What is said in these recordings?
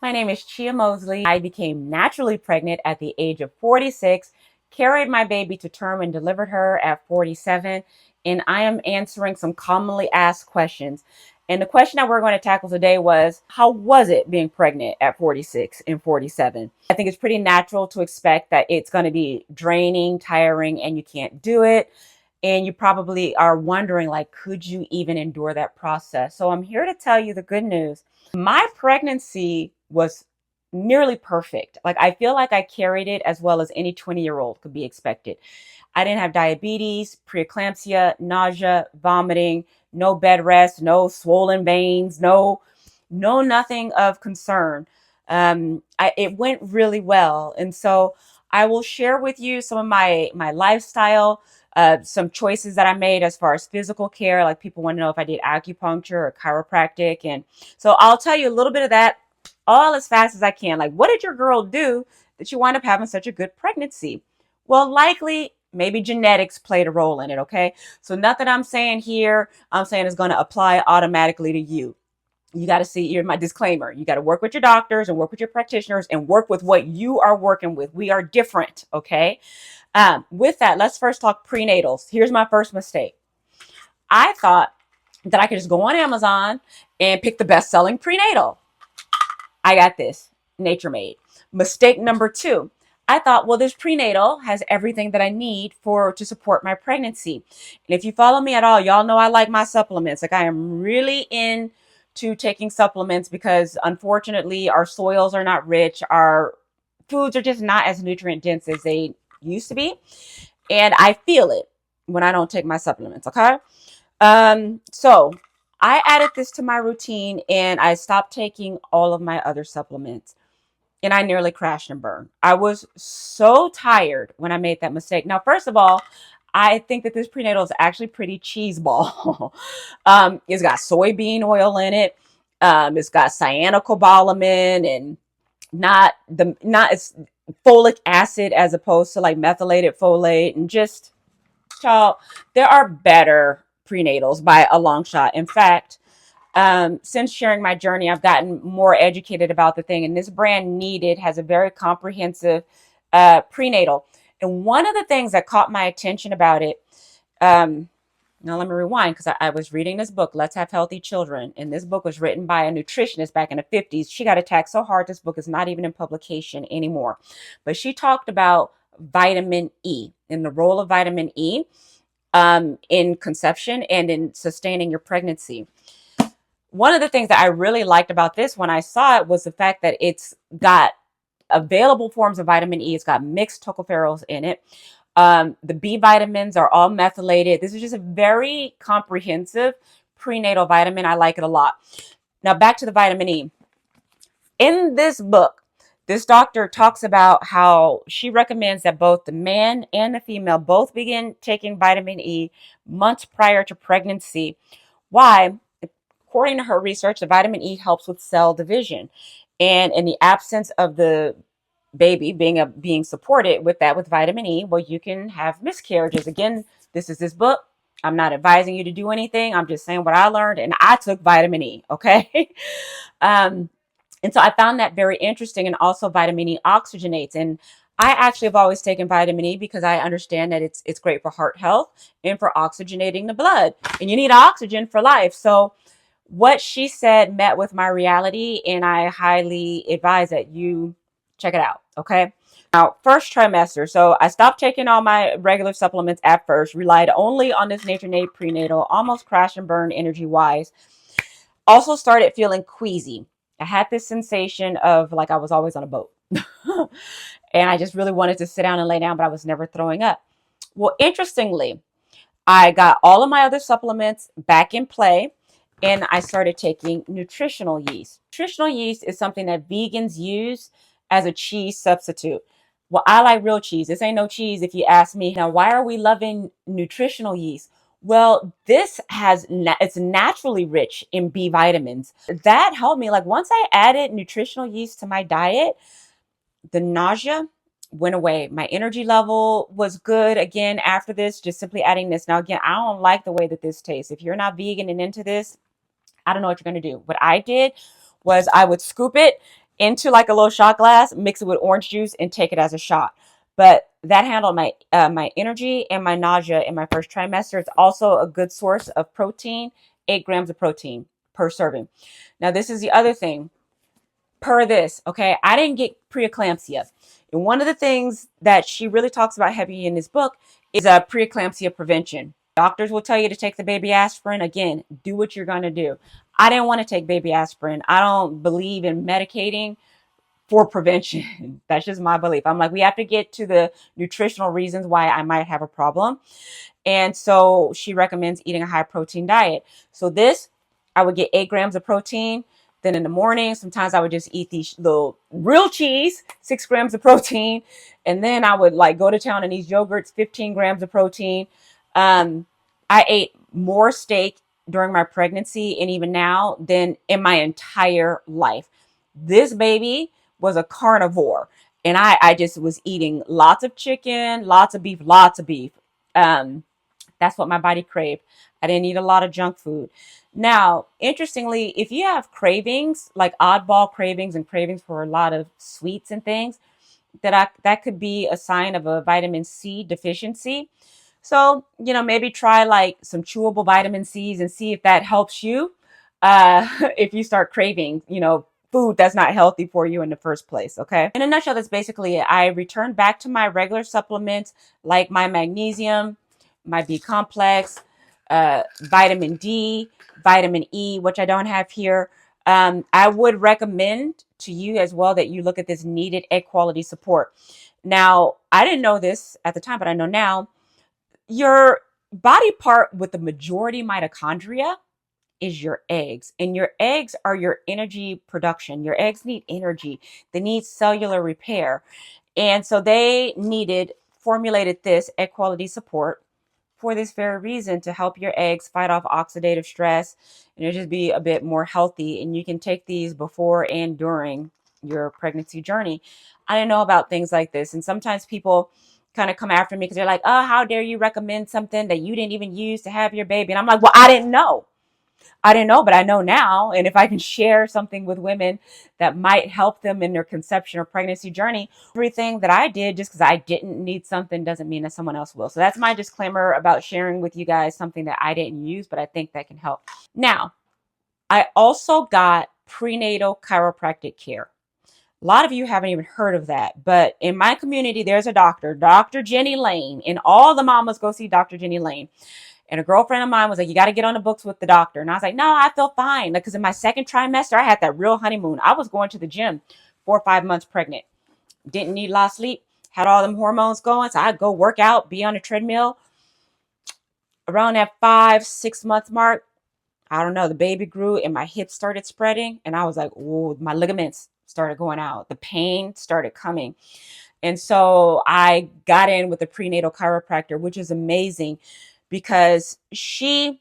My name is Chia Mosley. I became naturally pregnant at the age of 46, carried my baby to term and delivered her at 47. And I am answering some commonly asked questions. And the question that we're going to tackle today was, how was it being pregnant at 46 and 47? I think it's pretty natural to expect that it's going to be draining, tiring, and you can't do it. And you probably are wondering, like, could you even endure that process? So I'm here to tell you the good news. My pregnancy was nearly perfect. Like, I feel like I carried it as well as any 20-year-old could be expected. I didn't have diabetes, preeclampsia, nausea, vomiting, no bed rest, no swollen veins, nothing of concern. It went really well. And so I will share with you some of my lifestyle, some choices that I made as far as physical care. Like, people want to know if I did acupuncture or chiropractic. And so I'll tell you a little bit of that all as fast as I can. Like, what did your girl do that you wind up having such a good pregnancy? Well, likely maybe genetics played a role in it. Okay. So nothing I'm saying here, I'm saying is going to apply automatically to you. You got to see, here's my disclaimer. You got to work with your doctors and work with your practitioners and work with what you are working with. We are different. Okay. With that, let's first talk prenatals. Here's my first mistake. I thought that I could just go on Amazon and pick the best selling prenatal. I got this, Nature Made. Mistake number two. I thought, well, this prenatal has everything that I need to support my pregnancy. And if you follow me at all, y'all know I like my supplements. Like, I am really into taking supplements because unfortunately our soils are not rich. Our foods are just not as nutrient dense as they used to be. And I feel it when I don't take my supplements. Okay. So I added this to my routine and I stopped taking all of my other supplements, and I nearly crashed and burned. I was so tired when I made that mistake. Now, first of all, I think that this prenatal is actually pretty cheese ball. It's got soybean oil in it. It's got cyanocobalamin and not it's folic acid as opposed to like methylated folate, and just, y'all, there are better prenatals by a long shot. In fact, since sharing my journey, I've gotten more educated about the thing. And this brand, Needed, has a very comprehensive prenatal. And one of the things that caught my attention about it, um, now let me rewind, because I was reading this book, Let's Have Healthy Children. And this book was written by a nutritionist back in the 50s. She got attacked so hard, this book is not even in publication anymore. But she talked about vitamin E and the role of vitamin E in conception and in sustaining your pregnancy. One of the things that I really liked about this when I saw it was the fact that it's got available forms of vitamin E. It's got mixed tocopherols in it. The B vitamins are all methylated. This is just a very comprehensive prenatal vitamin. I like it a lot. Now, back to the vitamin E. In this book, this doctor talks about how she recommends that both the man and the female both begin taking vitamin E months prior to pregnancy. Why? According to her research, the vitamin E helps with cell division. And in the absence of the baby being supported with vitamin E, well, you can have miscarriages. Again, this is this book. I'm not advising you to do anything. I'm just saying what I learned, and I took vitamin E. Okay. um, and so I found that very interesting. And also vitamin E oxygenates. And I actually have always taken vitamin E because I understand that it's great for heart health and for oxygenating the blood. And you need oxygen for life. So what she said met with my reality, and I highly advise that you check it out. Okay. Now, first trimester. So I stopped taking all my regular supplements at first, relied only on this Nature Made prenatal, almost crashed and burned energy wise. Also started feeling queasy. I had this sensation of like I was always on a boat. And I just really wanted to sit down and lay down, but I was never throwing up. Well, interestingly, I got all of my other supplements back in play, and I started taking nutritional yeast. Nutritional yeast is something that vegans use as a cheese substitute. Well, I like real cheese. This ain't no cheese if you ask me. Now, why are we loving nutritional yeast? Well, it's naturally rich in B vitamins. That helped me. Like, once I added nutritional yeast to my diet, the nausea went away. My energy level was good again after this, just simply adding this. Now, again, I don't like the way that this tastes. If you're not vegan and into this, I don't know what you're going to do. What I did was I would scoop it into like a little shot glass, mix it with orange juice, and take it as a shot. But that handled my energy and my nausea in my first trimester. It's also a good source of protein, 8 grams of protein per serving. Now, this is the other thing. Per this, okay, I didn't get preeclampsia. And one of the things that she really talks about heavy in this book is preeclampsia prevention. Doctors will tell you to take the baby aspirin. Again, do what you're going to do. I didn't want to take baby aspirin. I don't believe in medicating for prevention. That's just my belief. I'm like, we have to get to the nutritional reasons why I might have a problem. And so she recommends eating a high protein diet. So this, I would get 8 grams of protein. Then in the morning, sometimes I would just eat these little real cheese, 6 grams of protein. And then I would like go to town on these yogurts, 15 grams of protein. I ate more steak during my pregnancy and even now than in my entire life. This baby was a carnivore. And I just was eating lots of chicken, lots of beef, lots of beef. That's what my body craved. I didn't eat a lot of junk food. Now, interestingly, if you have cravings, like oddball cravings and cravings for a lot of sweets and things, that could be a sign of a vitamin C deficiency. So, maybe try like some chewable vitamin C's and see if that helps you. If you start craving, food that's not healthy for you in the first place. Okay. In a nutshell, that's basically it. I returned back to my regular supplements like my magnesium, my B complex, vitamin D, vitamin E, which I don't have here. I would recommend to you as well that you look at this needed egg quality support. Now, I didn't know this at the time, but I know now. Your body part with the majority mitochondria is your eggs, and your eggs are your energy production. Your eggs need energy. They need cellular repair. And so they formulated this egg quality support for this very reason, to help your eggs fight off oxidative stress and it just be a bit more healthy. And you can take these before and during your pregnancy journey. I didn't know about things like this. And sometimes people kind of come after me because they're like, oh, how dare you recommend something that you didn't even use to have your baby? And I'm like, well, I didn't know. But I know now. And if I can share something with women that might help them in their conception or pregnancy journey, everything that I did just because I didn't need something doesn't mean that someone else will. So that's my disclaimer about sharing with you guys something that I didn't use, but I think that can help. Now, I also got prenatal chiropractic care. A lot of you haven't even heard of that, but in my community, there's a doctor, Dr. Jenny Lane, and all the mamas go see Dr. Jenny Lane. And a girlfriend of mine was like, you got to get on the books with the doctor. And I was like, no, I feel fine. Because in my second trimester, I had that real honeymoon. I was going to the gym 4 or 5 months pregnant. Didn't need a lot of sleep. Had all them hormones going. So I'd go work out, be on a treadmill. Around that 5, 6 month mark, I don't know, the baby grew and my hips started spreading. And I was like, oh, my ligaments started going out. The pain started coming. And so I got in with a prenatal chiropractor, which is amazing because she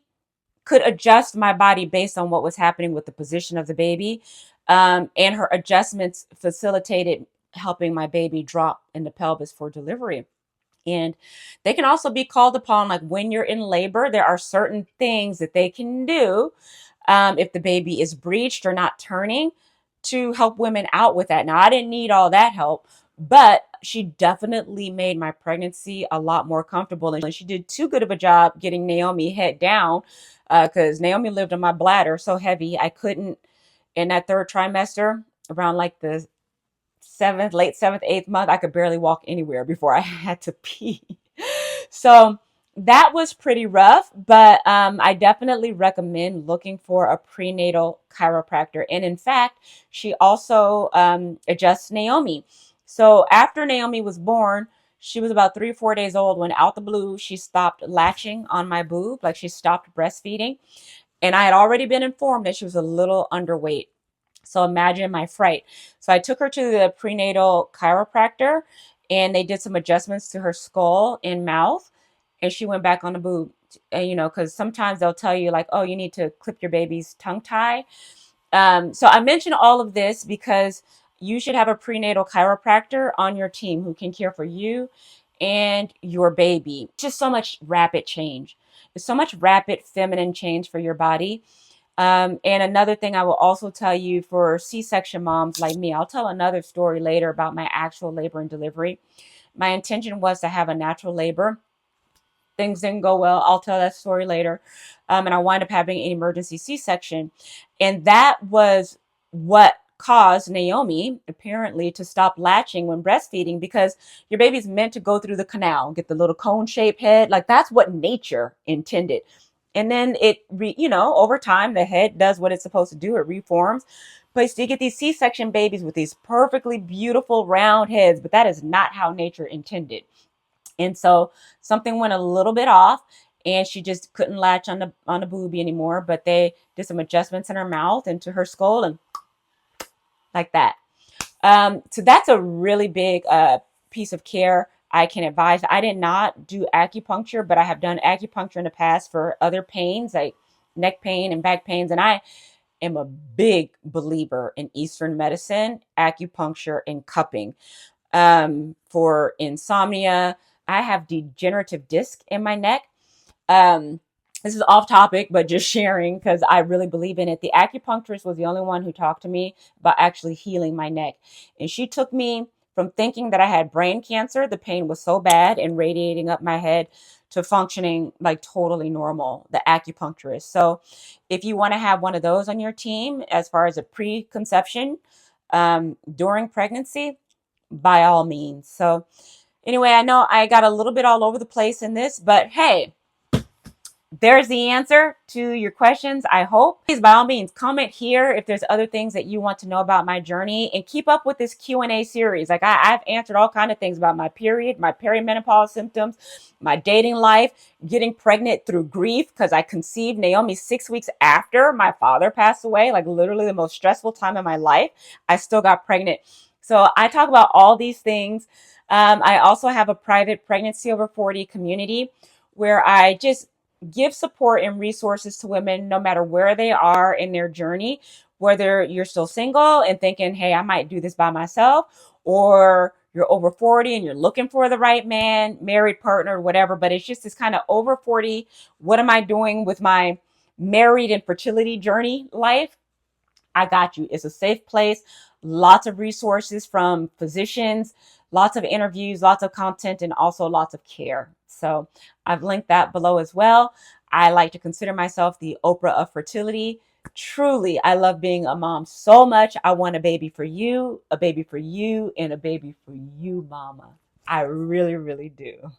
could adjust my body based on what was happening with the position of the baby. And her adjustments facilitated helping my baby drop in the pelvis for delivery. And they can also be called upon, like when you're in labor, there are certain things that they can do if the baby is breached or not turning to help women out with that. Now, I didn't need all that help, but she definitely made my pregnancy a lot more comfortable. And she did too good of a job getting Naomi head down because Naomi lived on my bladder so heavy. I couldn't, in that third trimester, around like the late seventh, 8th month, I could barely walk anywhere before I had to pee. So that was pretty rough, but I definitely recommend looking for a prenatal chiropractor. And in fact, she also adjusts Naomi. So after Naomi was born, she was about 3 or 4 days old when out the blue, she stopped latching on my boob, like she stopped breastfeeding. And I had already been informed that she was a little underweight. So imagine my fright. So I took her to the prenatal chiropractor and they did some adjustments to her skull and mouth. And she went back on the boob, because sometimes they'll tell you like, oh, you need to clip your baby's tongue tie. So I mention all of this because you should have a prenatal chiropractor on your team who can care for you and your baby. Just so much rapid change. There's so much rapid feminine change for your body. And another thing I will also tell you for C-section moms like me, I'll tell another story later about my actual labor and delivery. My intention was to have a natural labor. Things didn't go well. I'll tell that story later. And I wind up having an emergency C-section. And that was what caused Naomi apparently to stop latching when breastfeeding, because your baby's meant to go through the canal, get the little cone-shaped head. Like that's what nature intended. And then over time, the head does what it's supposed to do. It reforms. But you get these C-section babies with these perfectly beautiful round heads, but that is not how nature intended. And so something went a little bit off, and she just couldn't latch on the boobie anymore. But they did some adjustments in her mouth and to her skull, and like that. So that's a really big piece of care I can advise. I did not do acupuncture, but I have done acupuncture in the past for other pains like neck pain and back pains. And I am a big believer in Eastern medicine, acupuncture, and cupping. For insomnia, I have degenerative disc in my neck. Um, this is off topic, but just sharing because I really believe in it. The acupuncturist was the only one who talked to me about actually healing my neck. And she took me from thinking that I had brain cancer, the pain was so bad and radiating up my head, to functioning like totally normal, the acupuncturist. So if you want to have one of those on your team as far as a preconception, during pregnancy, by all means. So anyway, I know I got a little bit all over the place in this, but hey, there's the answer to your questions, I hope. Please, by all means, comment here if there's other things that you want to know about my journey, and keep up with this Q&A series. Like I've answered all kinds of things about my period, my perimenopause symptoms, my dating life, getting pregnant through grief, because I conceived Naomi 6 weeks after my father passed away, like literally the most stressful time of my life. I still got pregnant. So I talk about all these things. I also have a private pregnancy over 40 community where I just give support and resources to women no matter where they are in their journey, whether you're still single and thinking, hey, I might do this by myself, or you're over 40 and you're looking for the right man, married partner, whatever. But it's just this kind of over 40, what am I doing with my married and fertility journey life? I got you. It's a safe place. Lots of resources from physicians, lots of interviews, lots of content, and also lots of care. So I've linked that below as well. I like to consider myself the Oprah of fertility. Truly, I love being a mom so much. I want a baby for you, and a baby for you, mama. I really, really do.